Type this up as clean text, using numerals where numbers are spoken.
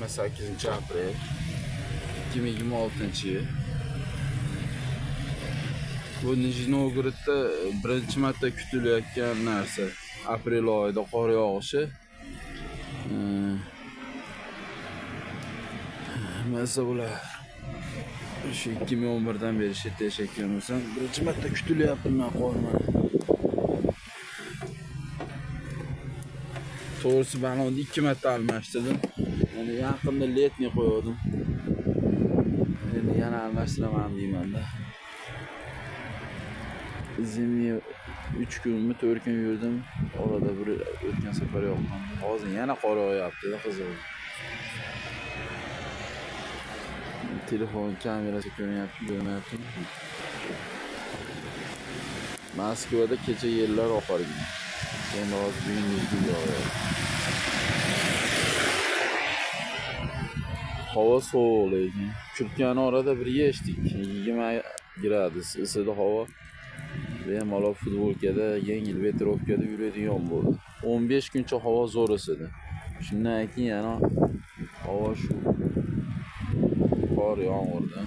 28-aprel 2026 yil. Bu Nijniy Novgorodda birinchi marta kutilayotgan narsa. Aprel oyida qor yog'ishi. Masa bular. Shu 2011 dan beri shu yerda yashayotganman. Birinchi marta kutilyapti men qorni. To'g'risi balonni 2 marta almashtirdim. Yani yaqinda letni qo'ydim. Endi yana almashtiraman deyman-da. Zimni 3 kunmi 4 kun yurdim. Orada bir o'tgan safar yoqqan. Hozir yana qor yog'yapti-da qizil. Telefon kamerasi ko'ryapti. Moskvada kecha yerlar oqargan. Endi hozir bugun mezgil yog'yapti. Havo sovuq lekin. Kurtkani orada bir yechdik. 20 gradus isidi havo. Bemalol futbolkada, yengil vetrovkada yuradigan bo'ldi. 15 kuncha havo zo'r isidi. Shundan keyin yana havo shu qor yomg'irda